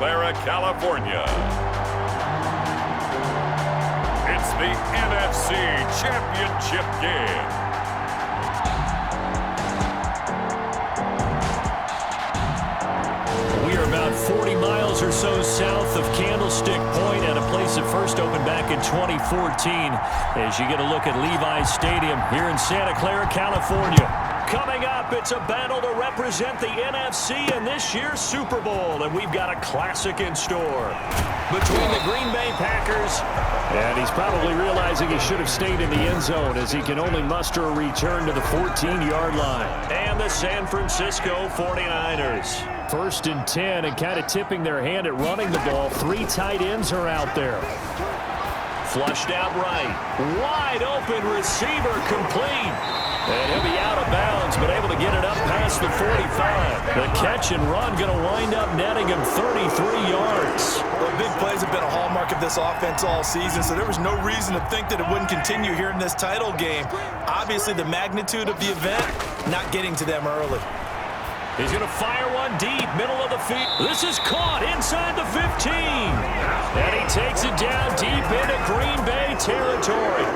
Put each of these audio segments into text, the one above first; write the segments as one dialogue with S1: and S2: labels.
S1: Clara, California. It's the NFC Championship game.
S2: We are about 40 miles or so south of Candlestick Point at a place that first opened back in 2014 as you get a look at Levi's Stadium here in Santa Clara, California. Coming up, it's a battle to represent the NFC in this year's Super Bowl, and we've got a classic in store between the Green Bay Packers. And he's probably realizing he should have stayed in the end zone as he can only muster a return to the 14-yard line. And the San Francisco 49ers. 1st and 10, and kind of tipping their hand at running the ball. 3 tight ends are out there. Flushed out right. Wide open receiver complete. And he'll be out of bounds, but able to get it up past the 45. The catch and run going to wind up netting him 33 yards.
S3: Well, big plays have been a hallmark of this offense all season, so there was no reason to think that it wouldn't continue here in this title game. Obviously, the magnitude of the event not getting to them early.
S2: He's going to fire one deep, middle of the field. This is caught inside the 15. And he takes it down deep into Green Bay territory.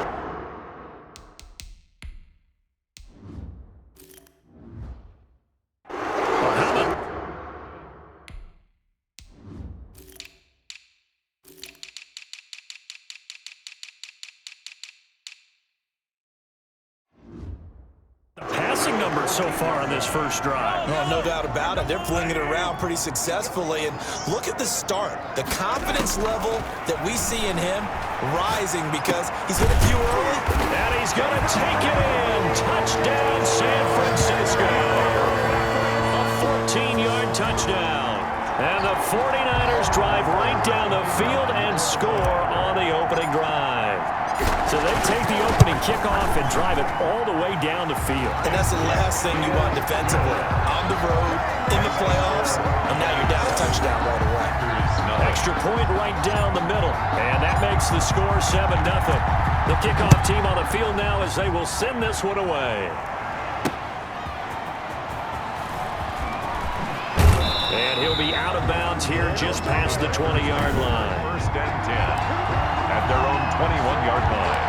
S2: Numbers so far on this first drive.
S3: Oh, no doubt about it. They're flinging it around pretty successfully. And look at the start. The confidence level that we see in him rising because he's hit a few early.
S2: And he's going to take it in. Touchdown, San Francisco. A 14-yard touchdown. And the 49ers drive right down the field and score on the opening drive. So they take the opening kickoff and drive it all the way down the field.
S3: And that's the last thing you want defensively. On the road, in the playoffs, and now you're down a touchdown right away.
S2: Extra point right down the middle. And that makes the score 7-0. The kickoff team on the field now as they will send this one away. And he'll be out of bounds here just past the 20-yard line.
S1: 1st and 10 at their own 21-yard line.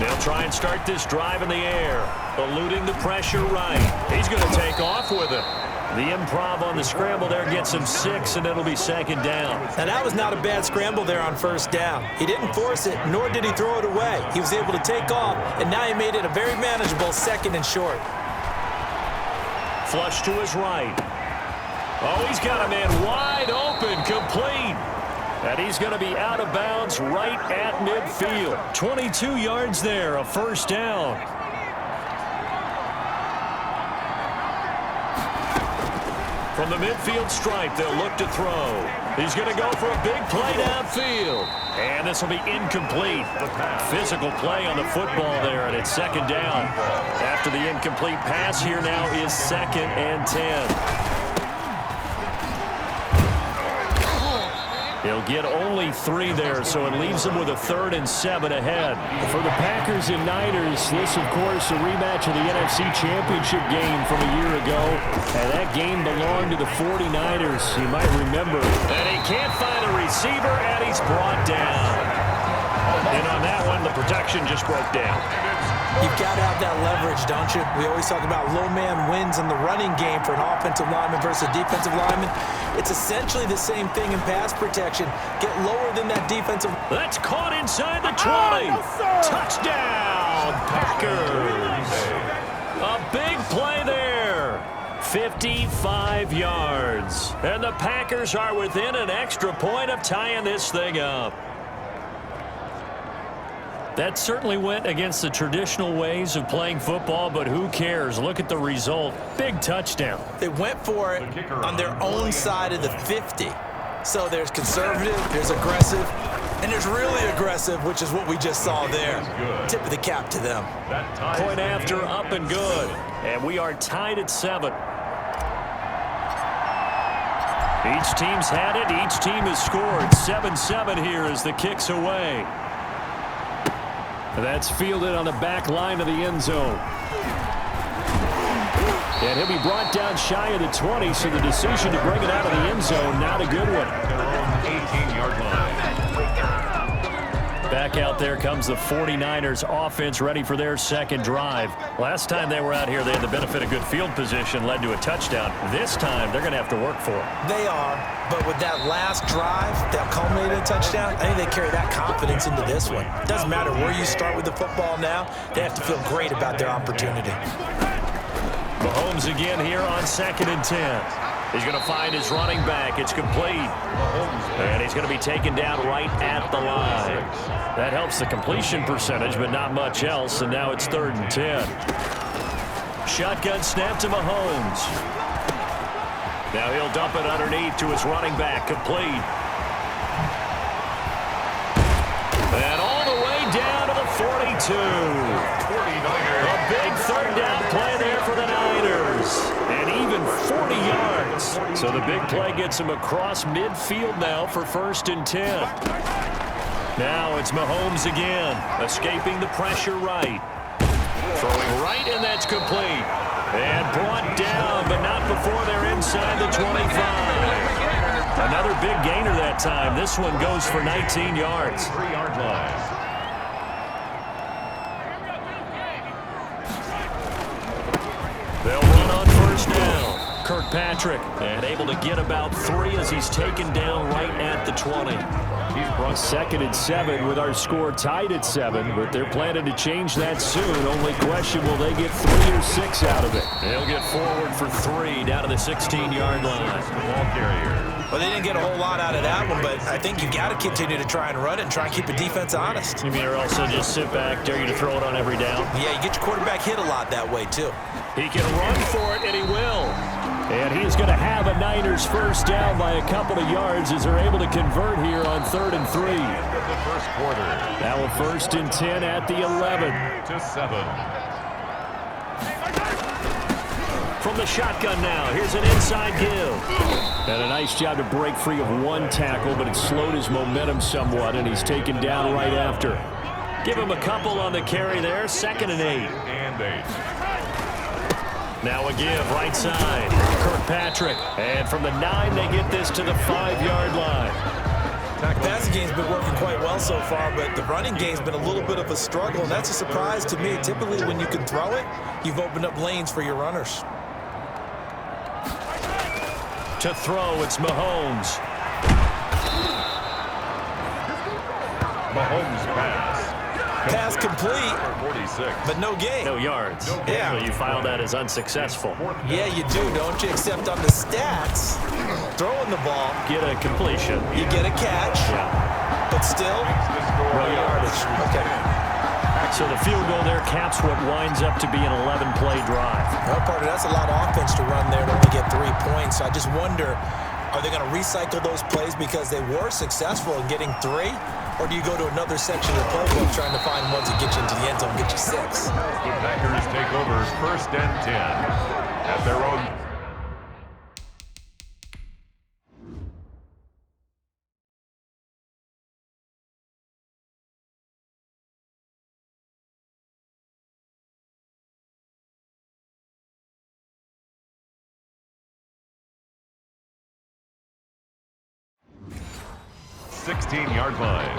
S2: They'll try and start this drive in the air, eluding the pressure right. He's going to take off with it. The improv on the scramble there gets him 6, and it'll be 2nd down.
S3: Now, that was not a bad scramble there on 1st down. He didn't force it, nor did he throw it away. He was able to take off, and now he made it a very manageable 2nd and short.
S2: Flush to his right. Oh, he's got a man wide open, complete. And he's going to be out of bounds right at midfield. 22 yards there, a 1st down. From the midfield stripe, they'll look to throw. He's going to go for a big play downfield. And this will be incomplete. Physical play on the football there, and it's 2nd down. After the incomplete pass, here now is 2nd and 10. He'll get only 3 there, so it leaves him with a 3rd and 7 ahead. For the Packers and Niners, this, of course, a rematch of the NFC Championship game from a year ago. And that game belonged to the 49ers, you might remember. And he can't find a receiver, and he's brought down. And on that one, the protection just broke down.
S3: You've got to have that leverage, don't you? We always talk about low man wins in the running game for an offensive lineman versus a defensive lineman. It's essentially the same thing in pass protection. Get lower than that defensive.
S2: That's caught inside the 20. Touchdown, Packers. A big play there. 55 yards. And the Packers are within an extra point of tying this thing up. That certainly went against the traditional ways of playing football, but who cares? Look at the result. Big touchdown.
S3: They went for it on their own side of the 50. So there's conservative, there's aggressive, and there's really aggressive, which is what we just saw there. Tip of the cap to them.
S2: Point after, up and good. And we are tied at 7. Each team's had it. Each team has scored. 7-7 here as the kick's away. That's fielded on the back line of the end zone. And he'll be brought down shy of the 20, so the decision to bring it out of the end zone, not a good one.
S1: Their own 18-yard line.
S2: Back out there comes the 49ers offense ready for their second drive. Last time they were out here, they had the benefit of good field position, led to a touchdown. This time, they're going to have to work for it.
S3: They are, but with that last drive that culminated in a touchdown, I think they carry that confidence into this one. Doesn't matter where you start with the football now, they have to feel great about their opportunity.
S2: Mahomes again here on 2nd and 10. He's going to find his running back. It's complete. And he's going to be taken down right at the line. That helps the completion percentage, but not much else. And now it's 3rd and 10. Shotgun snap to Mahomes. Now he'll dump it underneath to his running back. Complete. And all the way down to the 42. A big 3rd down play there for the Niners. And even 40 yards. So the big play gets him across midfield now for 1st and 10. Now it's Mahomes again, escaping the pressure right. Throwing right, and that's complete. And brought down, but not before they're inside the 25. Another big gainer that time. This one goes for 19 yards.
S1: 3-yard line.
S2: They'll run on 1st down. Kirkpatrick, and able to get about 3 as he's taken down right at the 20. He's brought 2nd and 7 with our score tied at 7, but they're planning to change that soon. Only question, will they get 3 or 6 out of it? They'll get forward for 3 down to the 16-yard line.
S1: Ball carrier.
S3: Well, they didn't get a whole lot out of that one, but I think you got to continue to try and run it and try and keep the defense honest.
S2: You mean or also just sit back, dare you to throw it on every down?
S3: Yeah, you get your quarterback hit a lot that way, too.
S2: He can run for it, and he will. And he's going to have a Niners 1st down by a couple of yards as they're able to convert here on 3rd and 3.
S1: End of the first quarter.
S2: Now a 1st and 10 at the 11.
S1: To 7.
S2: From the shotgun now, here's an inside give. And a nice job to break free of one tackle, but it slowed his momentum somewhat, and he's taken down right after. Give him a couple on the carry there, 2nd and 8.
S1: And 8.
S2: Now a give, right side. Kirkpatrick. And from the 9, they get this to the 5-yard line.
S3: The passing game's been working quite well so far, but the running game's been a little bit of a struggle, and that's a surprise to me. Typically, when you can throw it, you've opened up lanes for your runners.
S2: To throw, it's Mahomes.
S1: Mahomes pass.
S3: Pass complete,
S1: 46.
S3: but no gain.
S2: No yards.
S3: Yeah.
S2: So you filed that as unsuccessful.
S3: Yeah, you do, don't you? Except on the stats, throwing the ball,
S2: Get a completion.
S3: you get a catch,
S2: Yeah.
S3: but still, no yardage. Okay.
S2: So the field goal there caps what winds up to be an 11-play drive.
S3: Well, partner, that's a lot of offense to run there to only get 3 points. So I just wonder, are they going to recycle those plays because they were successful in getting 3? Or do you go to another section of the playbook trying to find ones that get you into the end zone and get you 6?
S1: The Packers take over 1st and 10 at their own. .16-yard line.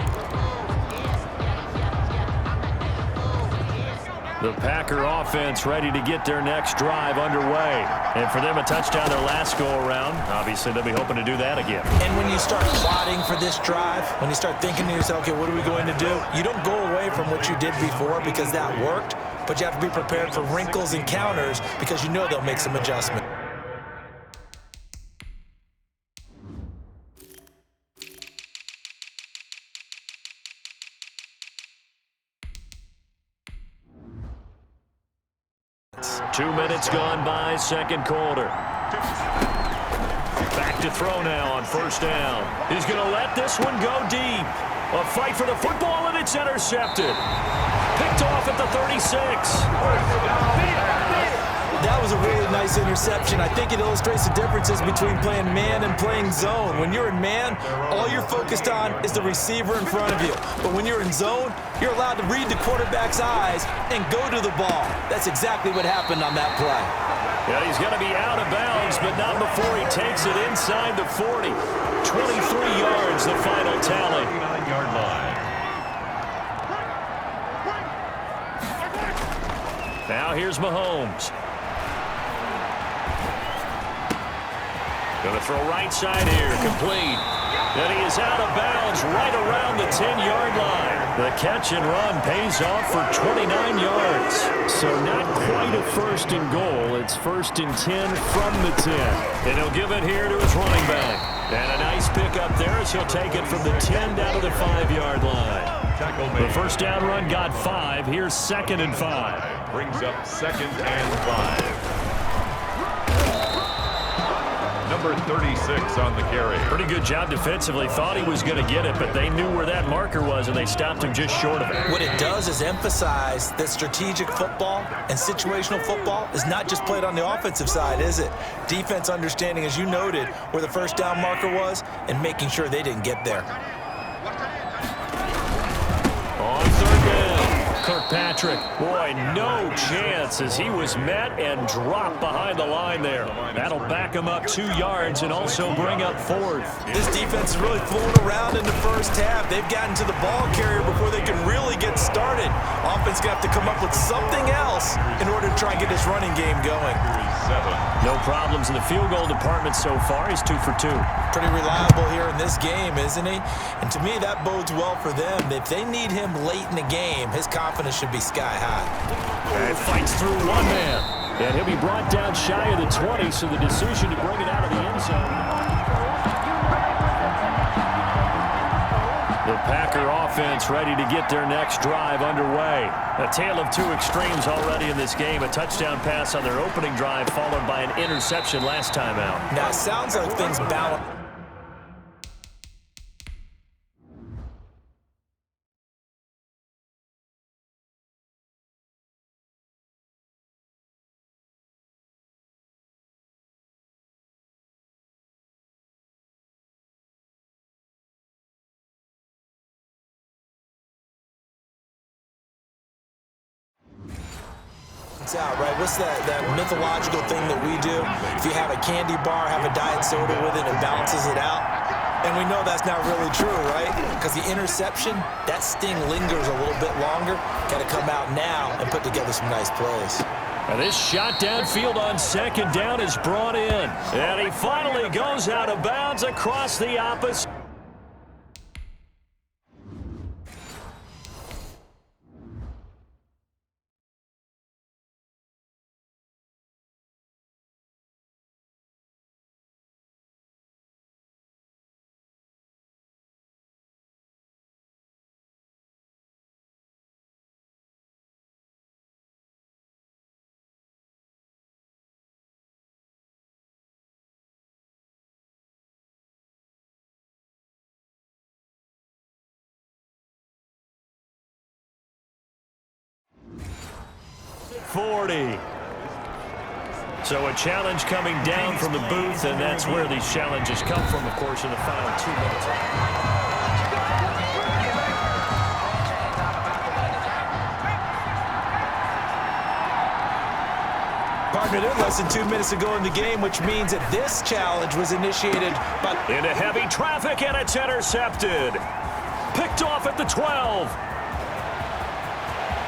S2: The Packer offense ready to get their next drive underway. And for them, a touchdown their last go-around. Obviously, they'll be hoping to do that again.
S3: And when you start plotting for this drive, when you start thinking to yourself, okay, what are we going to do? You don't go away from what you did before because that worked, but you have to be prepared for wrinkles and counters because you know they'll make some adjustments.
S2: Two minutes gone by, second quarter. Back to throw now on 1st down. He's going to let this one go deep. A fight for the football, and it's intercepted. Picked off at the 36.
S3: That was a really nice interception. I think it illustrates the differences between playing man and playing zone. When you're in man, all you're focused on is the receiver in front of you. But when you're in zone, You're allowed to read the quarterback's eyes and go to the ball. That's exactly what happened on that play.
S2: Yeah, he's going to be out of bounds, but not before he takes it inside the 40. 23 yards, the final tally.
S1: 39-yard line.
S2: Now here's Mahomes. Going to throw right side here, complete. And he is out of bounds right around the 10-yard line. The catch and run pays off for 29 yards. So not quite a first and goal. It's first and 10 from the 10. And he'll give it here to his running back. And a nice pick up there as he'll take it from the 10 down to the 5-yard line. The first down run got 5. Here's 2nd and 5.
S1: Brings up 2nd and 5. Number 36 on the carry.
S2: Pretty good job defensively. Thought he was going to get it, but they knew where that marker was, and they stopped him just short of it.
S3: What it does is emphasize that strategic football and situational football is not just played on the offensive side, is it? Defense understanding, as you noted, where the first down marker was and making sure they didn't get there.
S2: On 3rd down, Kirkpatrick. Boy, no chance as he was met and dropped behind the line there. That'll back him up 2 yards and also bring up 4th.
S3: This defense is really fooling around in the first half. They've gotten to the ball carrier before they can really get started. Offense going to have to come up with something else in order to try and get this running game going.
S2: No problems in the field goal department so far. He's 2 for 2.
S3: Pretty reliable here in this game, isn't he? And to me, that bodes well for them. If they need him late in the game, his confidence should be sky high.
S2: And fights through one man. And he'll be brought down shy of the 20, so the decision to bring it out of the end zone. The Packer offense ready to get their next drive underway. A tale of 2 extremes already in this game. A touchdown pass on their opening drive followed by an interception last time out.
S3: Now, it sounds like things balance. Out, right? What's that mythological thing that we do? If you have a candy bar, have a diet soda with it, it balances it out. And we know that's not really true, right? Because the interception, that sting lingers a little bit longer. Got to come out now and put together some nice plays.
S2: And this shot downfield on 2nd down is brought in. And he finally goes out of bounds across the opposite. So a challenge coming down from the booth, and that's where these challenges come from, of course, in the final 2 minutes.
S3: Partner, they're less than 2 minutes ago in the game, which means that this challenge was initiated by...
S2: Into heavy traffic, and it's intercepted. Picked off at the 12.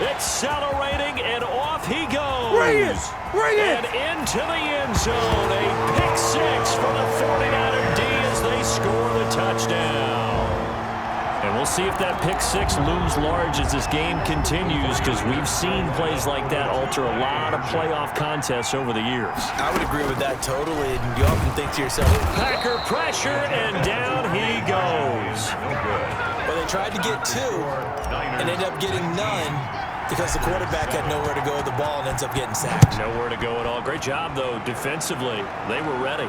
S2: Accelerating, and off he goes.
S3: Bring it!
S2: And into the end zone. A pick 6 for the 49er D as they score the touchdown. And we'll see if that pick 6 looms large as this game continues, because we've seen plays like that alter a lot of playoff contests over the years.
S3: I would agree with that totally. And you often think to yourself,
S2: Packer pressure, and down he goes.
S3: Well, they tried to get 2 and ended up getting none, because the quarterback had nowhere to go with the ball and ends up getting sacked.
S2: Nowhere to go at all. Great job, though, defensively. They were ready.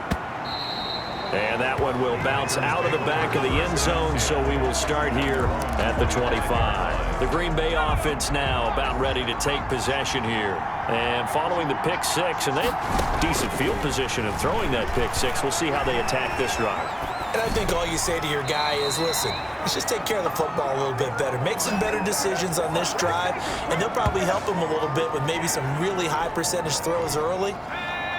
S2: And that one will bounce out of the back of the end zone, so we will start here at the 25. The Green Bay offense now about ready to take possession here. And following the pick 6, and they have decent field position in throwing that pick 6. We'll see how they attack this drive.
S3: And I think all you say to your guy is, listen, let's just take care of the football a little bit better. Make some better decisions on this drive, and they'll probably help him a little bit with maybe some really high percentage throws early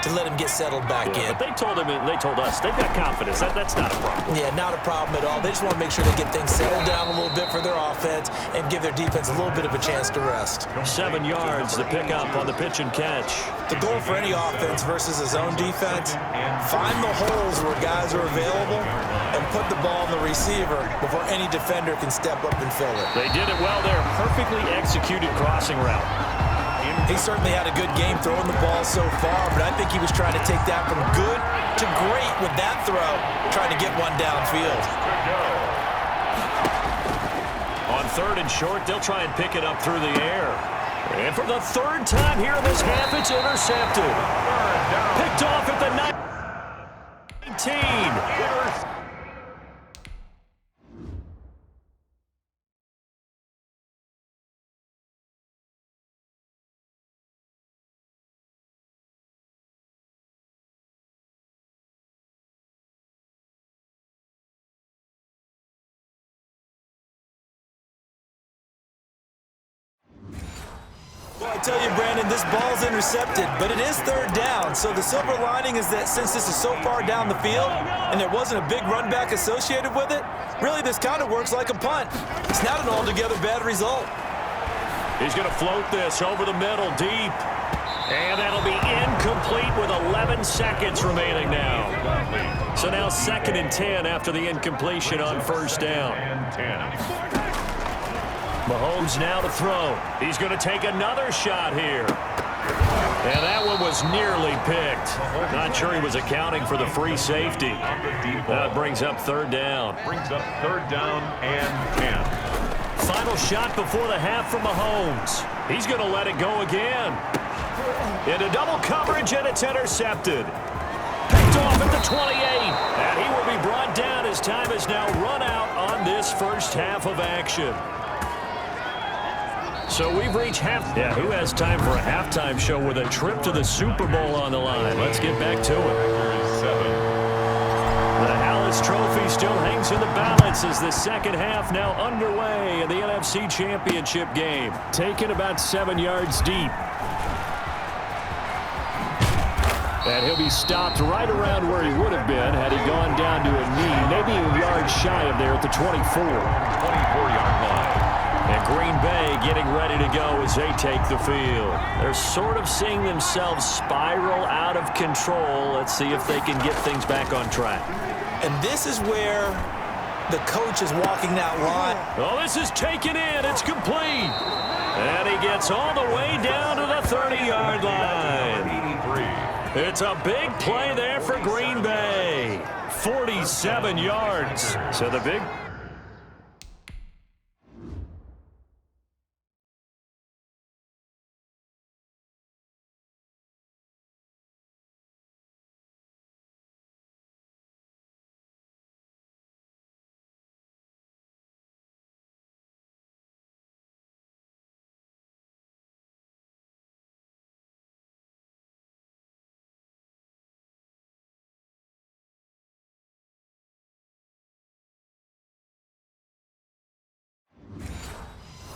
S3: to let him get settled back in.
S2: But they told us they've got confidence. That's not a problem.
S3: Yeah, not a problem at all. They just want to make sure they get things settled down a little bit for their offense and give their defense a little bit of a chance to rest.
S2: 7 yards, the pickup on the pitch and catch.
S3: The goal for any offense versus a zone defense, find the holes where guys are available and put the ball on the receiver before any defender can step up and fill it.
S2: They did it well there. Perfectly executed crossing route.
S3: He certainly had a good game throwing the ball so far, but I think he was trying to take that from good to great with that throw, trying to get one downfield.
S2: On 3rd and short, they'll try and pick it up through the air. And for the 3rd time here in this half, it's intercepted. Picked off at the 19.
S3: Well, I tell you, Brandon, this ball's intercepted, but it is 3rd down. So the silver lining is that since this is so far down the field and there wasn't a big run back associated with it, really this kind of works like a punt. It's not an altogether bad result.
S2: He's going to float this over the middle deep. And that'll be incomplete with 11 seconds remaining now. So now 2nd and 10 after the incompletion on 1st down. Mahomes now to throw. He's going to take another shot here. And that one was nearly picked. Not sure he was accounting for the free safety. That brings up 3rd down.
S1: Brings up 3rd down and 10.
S2: Final shot before the half from Mahomes. He's going to let it go again. Into double coverage, and it's intercepted. Picked off at the 28. And he will be brought down as time is now run out on this first half of action. So we've reached half. Yeah, who has time for a halftime show with a trip to the Super Bowl on the line? Let's get back to it. The Hallis Trophy still hangs in the balance as the second half now underway in the NFC Championship game. Taken about 7 yards deep. And he'll be stopped right around where he would have been had he gone down to a knee, maybe a yard shy of there at the 24.
S1: 24-yard line.
S2: And Green Bay getting ready to go as they take the field. They're sort of seeing themselves spiral out of control. Let's see if they can get things back on track.
S3: And this is where the coach is walking that line.
S2: Oh, this is taken in. It's complete. And he gets all the way down to the 30-yard line. It's a big play there for Green Bay. 47 yards. So the big...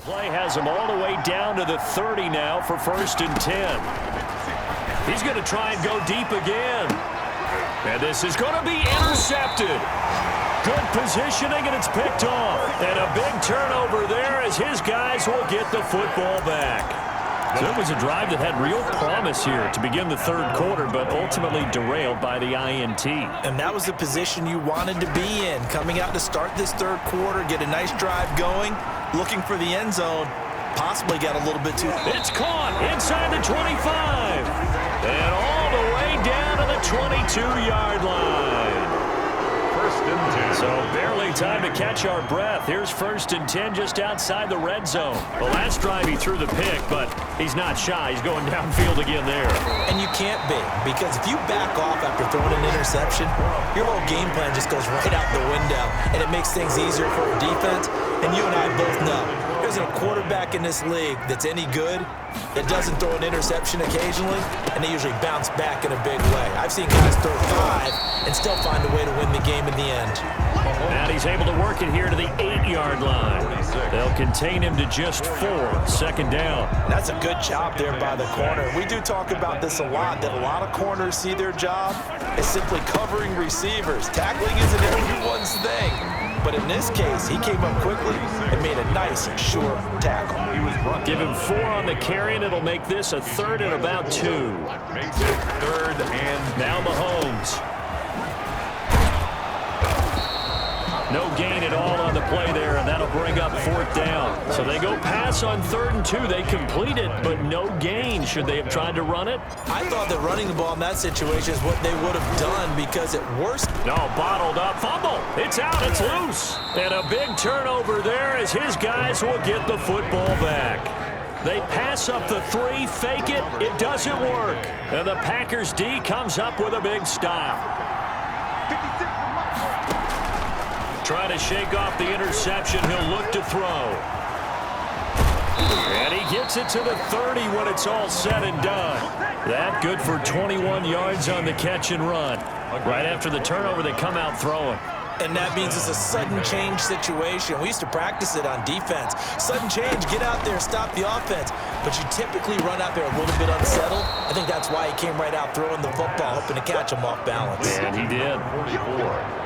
S2: Play has him all the way down to the 30 now for 1st and 10. He's going to try and go deep again. And this is going to be intercepted. Good positioning, and it's picked off. And a big turnover there as his guys will get the football back. So it was a drive that had real promise here to begin the 3rd quarter, but ultimately derailed by the INT.
S3: And that was the position you wanted to be in, coming out to start this 3rd quarter, get a nice drive going, looking for the end zone, possibly got a little bit too...
S2: It's caught inside the 25, and all the way down to the 22-yard line.
S1: 1st and 10.
S2: So barely time to catch our breath. Here's 1st and 10 just outside the red zone. The last drive he threw the pick, but he's not shy. He's going downfield again there.
S3: And you can't be, because if you back off after throwing an interception, your whole game plan just goes right out the window, and it makes things easier for a defense. And you and I both know, There isn't a quarterback in this league that's any good that doesn't throw an interception occasionally, and they usually bounce back in a big way. I've seen guys throw 5 and still find a way to win the game in the end.
S2: And he's able to work it here to the 8-yard line. They'll contain him to just 4, second down.
S3: That's a good job there by the corner. We do talk about this a lot, that a lot of corners see their job as simply covering receivers. Tackling isn't everyone's thing. But in this case, he came up quickly and made a nice, sure tackle.
S2: Give him 4 on the carry, and it'll make this a 3rd and about 2.
S1: Makes it 3rd and
S2: now Mahomes. No gain at all on the play there, and that'll bring up 4th down. So they go pass on 3rd and 2. They complete it, but no gain. Should they have tried to run it?
S3: I thought that running the ball in that situation is what they would have done, because at worst...
S2: No, bottled up. Fumble. It's out. It's loose. And a big turnover there as his guys will get the football back. They pass up the 3, fake it. It doesn't work. And the Packers D comes up with a big stop. Trying to shake off the interception. He'll look to throw. And he gets it to the 30 when it's all said and done. That good for 21 yards on the catch and run. Right after the turnover, they come out throwing.
S3: And that means it's a sudden change situation. We used to practice it on defense. Sudden change, get out there, stop the offense. But you typically run out there a little bit unsettled. I think that's why he came right out throwing the football, hoping to catch him off balance.
S2: And he did.
S1: 44.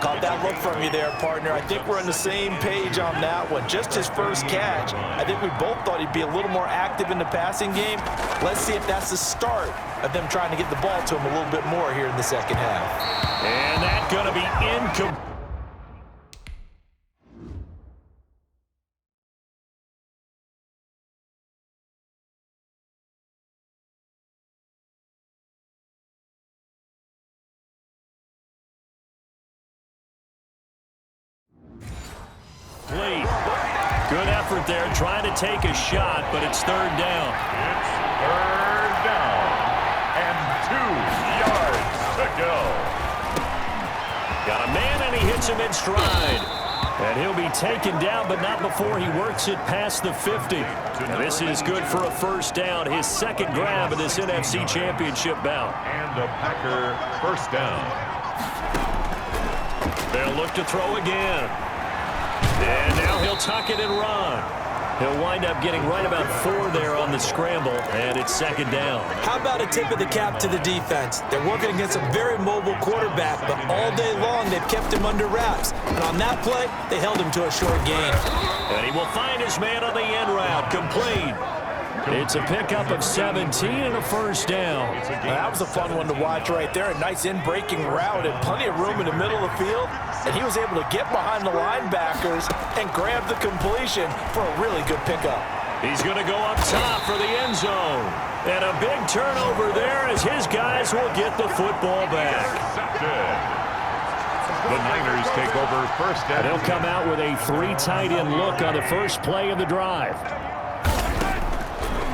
S3: Caught that look from you there, partner. I think we're on the same page on that one. Just his first catch. I think we both thought he'd be a little more active in the passing game. Let's see if that's the start of them trying to get the ball to him a little bit more here in the second half.
S2: And that's going to be incomplete. Good effort there, trying to take a shot, but it's 3rd down.
S1: It's 3rd down and 2 yards to go.
S2: Got a man, and he hits him in stride. And he'll be taken down, but not before he works it past the 50. And this is good for a 1st down, his 2nd grab of this NFC Championship bout.
S1: And a Packer 1st down.
S2: They'll look to throw again. And now he'll tuck it and run. He'll wind up getting right about 4 there on the scramble, and it's 2nd down.
S3: How about a tip of the cap to the defense? They're working against a very mobile quarterback, but all day long they've kept him under wraps. And on that play, they held him to a short gain.
S2: And he will find his man on the end route, complete. It's a pickup of 17 and a 1st down.
S3: That was a fun one to watch right there. A nice in-breaking route and plenty of room in the middle of the field. And he was able to get behind the linebackers and grab the completion for a really good pickup.
S2: He's going to go up top for the end zone. And a big turnover there as his guys will get the football back.
S1: The Niners take over 1st down.
S2: They'll come out with a 3 tight end look on the first play of the drive.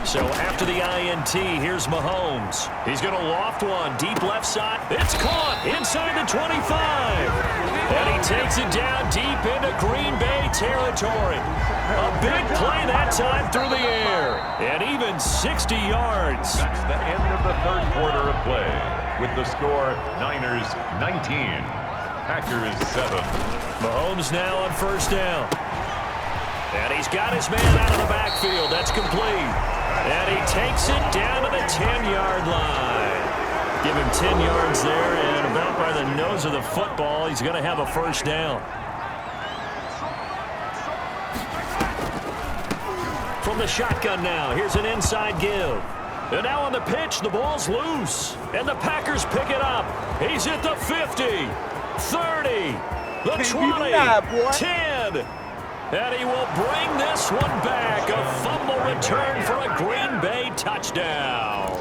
S2: So after the INT, here's Mahomes. He's going to loft one, deep left side. It's caught inside the 25. And he takes it down deep into Green Bay territory. A big play that time through the air. And even 60 yards.
S1: That's the end of the 3rd quarter of play. With the score, Niners 19, Packers 7.
S2: Mahomes now on 1st down. And he's got his man out of the backfield. That's complete. And he takes it down to the 10-yard line. Give him 10 yards there, and about by the nose of the football, he's going to have a 1st down. From the shotgun now, here's an inside give. And now on the pitch, the ball's loose. And the Packers pick it up. He's at the 50, 30, the 20, 10. And he will bring this one back. A fumble return for a Green Bay touchdown.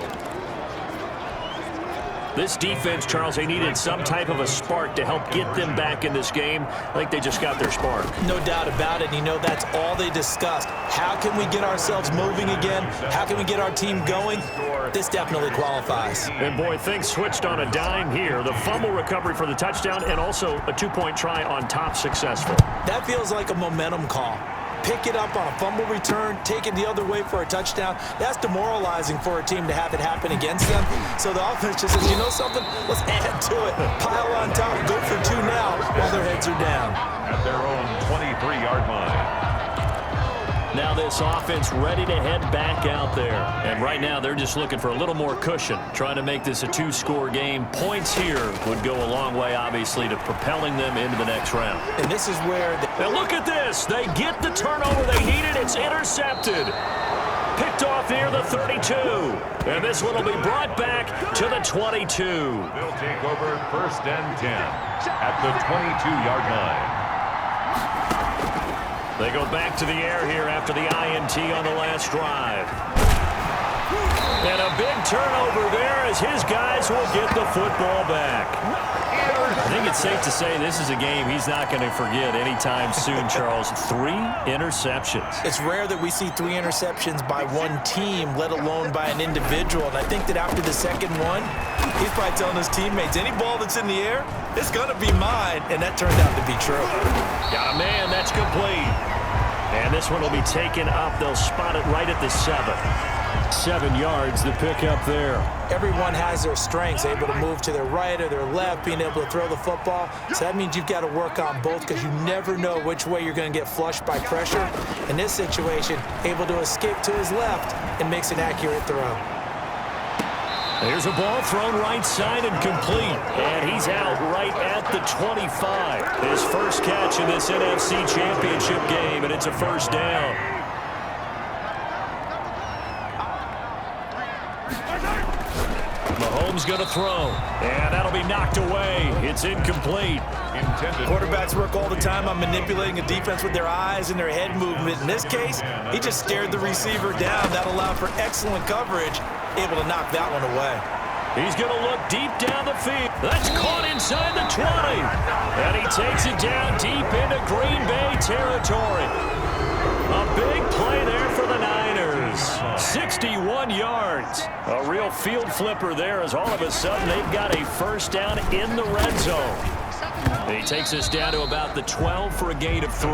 S2: This defense, Charles, they needed some type of a spark to help get them back in this game. I think they just got their spark.
S3: No doubt about it. You know, that's all they discussed. How can we get ourselves moving again? How can we get our team going? This definitely qualifies.
S2: And, boy, things switched on a dime here. The fumble recovery for the touchdown and also a 2-point try on top successful.
S3: That feels like a momentum call. pick it up on a fumble return, take it the other way for a touchdown. That's demoralizing for a team to have it happen against them. So the offense just says, you know something? Let's add to it. Pile on top, go for two now while their heads are down.
S1: At their own 23-yard line.
S2: Now this offense ready to head back out there. And right now they're just looking for a little more cushion, trying to make this a two-score game. Points here would go a long way, obviously, to propelling them into the next round.
S3: And this is where...
S2: Now look at this. They get the turnover they needed. It's intercepted. Picked off near the 32. And this one will be brought back to the 22.
S1: They'll take over 1st and 10 at the 22-yard line.
S2: They go back to the air here after the INT on the last drive. And a big turnover there as his guys will get the football back. I think it's safe to say this is a game he's not going to forget anytime soon, Charles. 3 interceptions.
S3: It's rare that we see 3 interceptions by one team, let alone by an individual. And I think that after the second one, he's probably telling his teammates, any ball that's in the air, it's going to be mine. And that turned out to be true.
S2: Got a man. That's complete. And this one will be taken up. They'll spot it right at the 7. 7 yards, the pick up there.
S3: Everyone has their strengths, able to move to their right or their left, being able to throw the football. So that means you've got to work on both because you never know which way you're going to get flushed by pressure. In this situation, able to escape to his left and makes an accurate throw.
S2: Here's a ball thrown right side and complete. And he's out right at the 25. His first catch in this NFC Championship game, and it's a first down. Mahomes going to throw, and that'll be knocked away. It's incomplete.
S3: Quarterbacks work all the time on manipulating a defense with their eyes and their head movement. In this case, he just stared the receiver down. That allowed for excellent coverage, able to knock that one away.
S2: He's going to look deep down the field. That's caught inside the 20. And he takes it down deep into Green Bay territory. A big play there for the Niners. 61 yards. A real field flipper there as all of a sudden they've got a first down in the red zone. He takes us down to about the 12 for a gain of 3.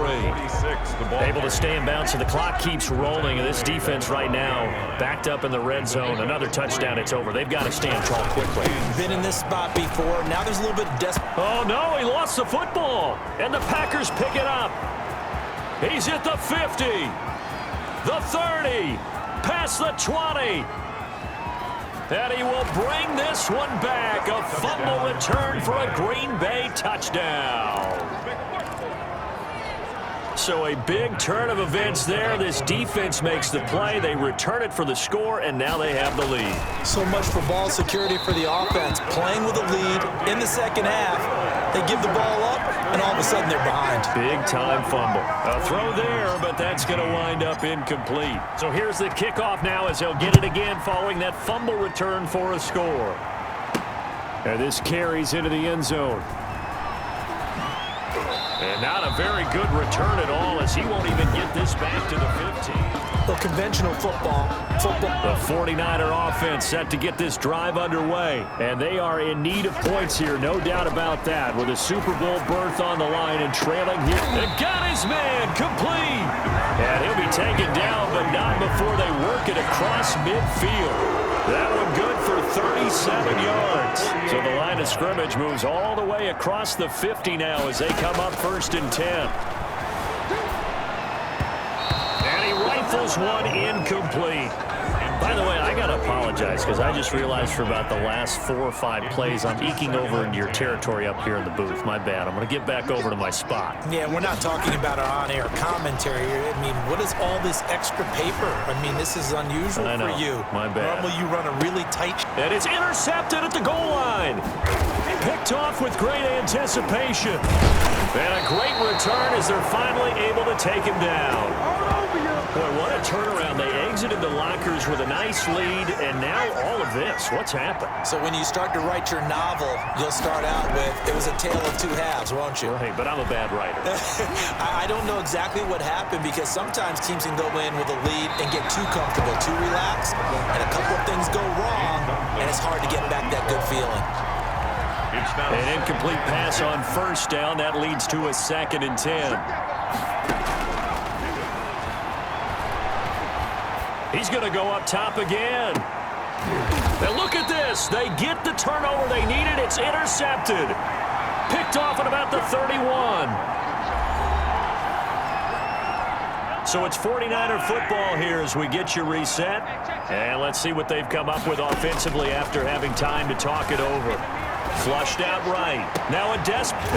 S2: Able to stay in bounds, so the clock keeps rolling. And this defense right now backed up in the red zone. Another touchdown, it's over. They've got to stand tall quickly.
S3: Been in this spot before. Now there's a little bit of desperation.
S2: Oh, no, he lost the football. And the Packers pick it up. He's at the 50, the 30, past the 20. And he will bring this one back. A fumble return for a Green Bay touchdown. So a big turn of events there. This defense makes the play. They return it for the score, and now they have the lead.
S3: So much for ball security for the offense. Playing with a lead in the second half. They give the ball up, and all of a sudden they're behind.
S2: Big-time fumble. A throw there, but that's going to wind up incomplete. So here's the kickoff now as they'll get it again following that fumble return for a score. And this carries into the end zone. And not a very good return at all as he won't even get this back to the 15.
S3: Well, conventional football.
S2: The 49er offense set to get this drive underway. And they are in need of points here, no doubt about that. With a Super Bowl berth on the line and trailing here. And got his man complete. And he'll be taken down, but not before they work it across midfield. That one good for 37 yards. So the line of scrimmage moves all the way across the 50 now as they come up 1st and 10. And he rifles one incomplete. By the way, I got to apologize because I just realized for about the last 4 or 5 plays I'm eking over into your territory up here in the booth. My bad. I'm going to get back over to my spot.
S3: Yeah, we're not talking about our on-air commentary here. I mean, what is all this extra paper? I mean, this is unusual for you.
S2: My bad.
S3: Normally you run a really tight...
S2: And it's intercepted at the goal line. Picked off with great anticipation. And a great return as they're finally able to take him down. Boy, what a turnaround. They exited the lockers with a nice lead, and now all of this. What's happened?
S3: So when you start to write your novel, you'll start out with, it was a tale of 2 halves, won't you?
S2: Right, but I'm a bad writer.
S3: I don't know exactly what happened because sometimes teams can go in with a lead and get too comfortable, too relaxed, and a couple of things go wrong, and it's hard to get back that good feeling.
S2: An incomplete pass on 1st down. That leads to a 2nd and 10. He's going to go up top again. And look at this. They get the turnover they needed. It's intercepted. Picked off at about the 31. So it's 49er football here as we get you reset. And let's see what they've come up with offensively after having time to talk it over. Flushed out right. Now a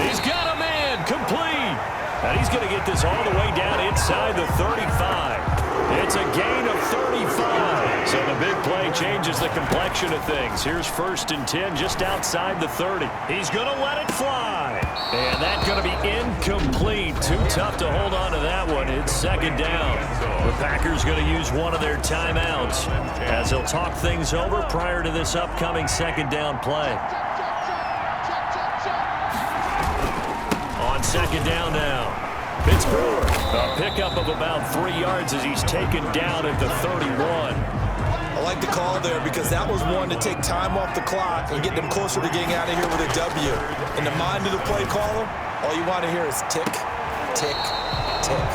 S2: he's got a man. Complete. And he's going to get this all the way down inside the 35. It's a gain of 35. So the big play changes the complexion of things. Here's 1st and 10 just outside the 30. He's going to let it fly. And that's going to be incomplete. Too tough to hold on to that one. It's 2nd down. The Packers going to use one of their timeouts as they'll talk things over prior to this upcoming 2nd down play. On 2nd down now. Pittsburgh, a pickup of about 3 yards as he's taken down at the 31.
S3: I like the call there because that was one to take time off the clock and get them closer to getting out of here with a W. In the mind of the play caller, all you want to hear is tick, tick, tick.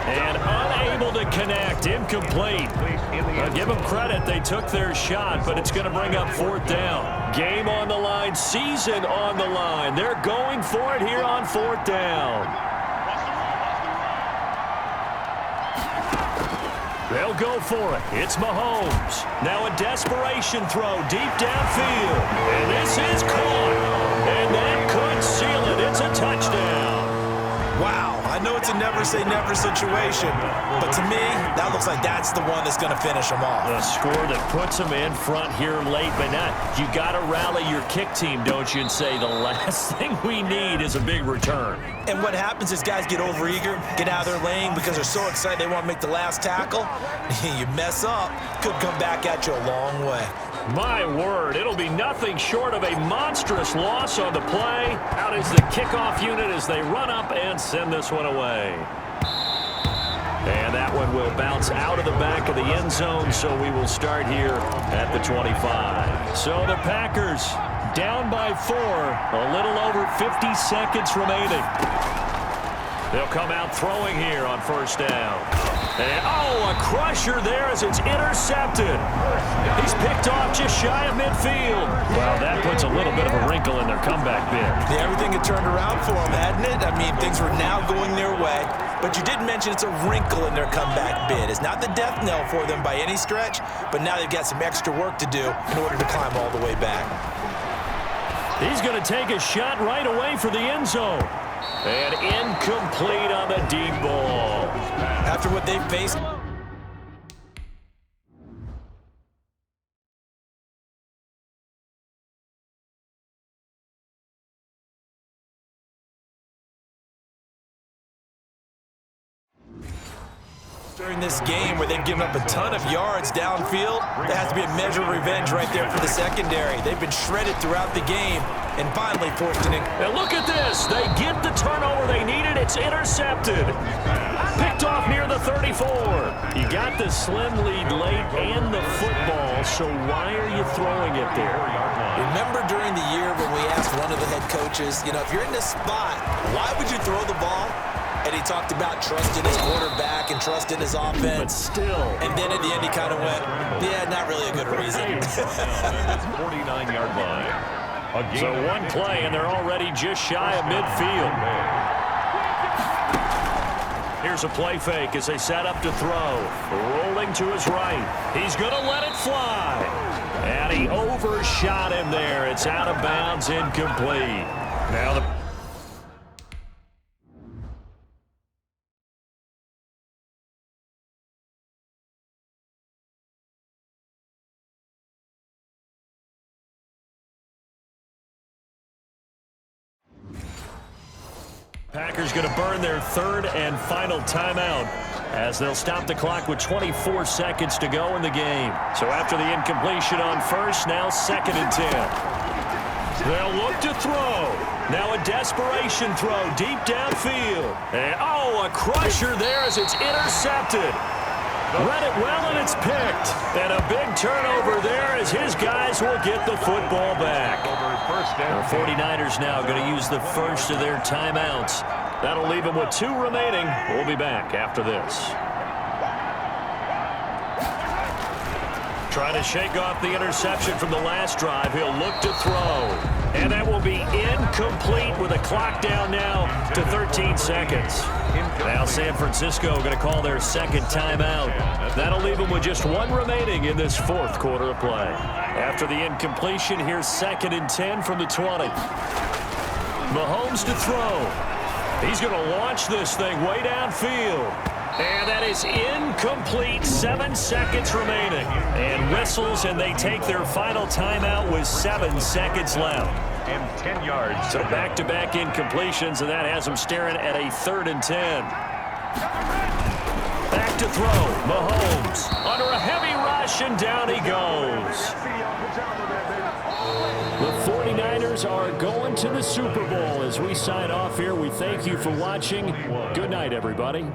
S2: And unable to connect, incomplete. Give them credit, they took their shot, but it's going to bring up 4th down. Game on the line, season on the line. They're going for it here on 4th down. They'll go for it. It's Mahomes. Now a desperation throw deep downfield. And this is caught. And that could seal it. It's a touchdown.
S3: Wow, I know it's a never-say-never situation, but to me, that looks like that's the one that's going to finish them off.
S2: A score that puts them in front here late, but not. You got to rally your kick team, don't you, and say the last thing we need is a big return.
S3: And what happens is guys get overeager, get out of their lane because they're so excited they want to make the last tackle. You mess up, could come back at you a long way.
S2: My word, it'll be nothing short of a monstrous loss on the play. Out is the kickoff unit as they run up and send this one away. And that one will bounce out of the back of the end zone, so we will start here at the 25. So the Packers down by 4, a little over 50 seconds remaining. They'll come out throwing here on 1st down. And, a crusher there as it's intercepted. He's picked off just shy of midfield. Well, that puts a little bit of a wrinkle in their comeback bid.
S3: Yeah, everything had turned around for them, hadn't it? I mean, things were now going their way. But you did mention it's a wrinkle in their comeback bid. It's not the death knell for them by any stretch, but now they've got some extra work to do in order to climb all the way back.
S2: He's going to take a shot right away for the end zone. And incomplete on the deep ball.
S3: After what they faced. During this game where they've given up a ton of yards downfield, there has to be a measure of revenge right there for the secondary. They've been shredded throughout the game and finally forced an
S2: And look at this. They get the turnover they needed. It's intercepted. Picked off near the 34. You got the slim lead late and the football, so why are you throwing it there?
S3: Remember during the year when we asked one of the head coaches, if you're in this spot, why would you throw the ball? And he talked about trusting his quarterback and trusting his offense.
S2: But still.
S3: And then at the end he kind of went, yeah, not really a good reason.
S1: It's 49-yard line.
S2: So one play, and they're already just shy of midfield. Here's a play fake as they set up to throw. Rolling to his right. He's going to let it fly. And he overshot him there. It's out of bounds, incomplete. Now the Packers going to burn their 3rd and final timeout as they'll stop the clock with 24 seconds to go in the game. So after the incompletion on 1st, now 2nd and 10. They'll look to throw. Now a desperation throw deep downfield. And, a crusher there as it's intercepted. Read it well, and it's picked. And a big turnover there as his guys will get the football back. The 49ers now going to use the first of their timeouts. That'll leave them with 2 remaining. We'll be back after this. Trying to shake off the interception from the last drive. He'll look to throw. And that will be incomplete with a clock down now to 13 seconds. Now San Francisco going to call their second timeout. That'll leave them with just one remaining in this fourth quarter of play. After the incompletion, here's 2nd and 10 from the 20. Mahomes to throw. He's going to launch this thing way downfield. And that is incomplete. 7 seconds remaining. And whistles, and they take their final timeout with 7 seconds left.
S1: And 10 yards.
S2: So back-to-back incompletions, and that has them staring at a 3rd and 10. Back to throw. Mahomes under a heavy rush, and down he goes. The 49ers are going to the Super Bowl. As we sign off here, we thank you for watching. Good night, everybody.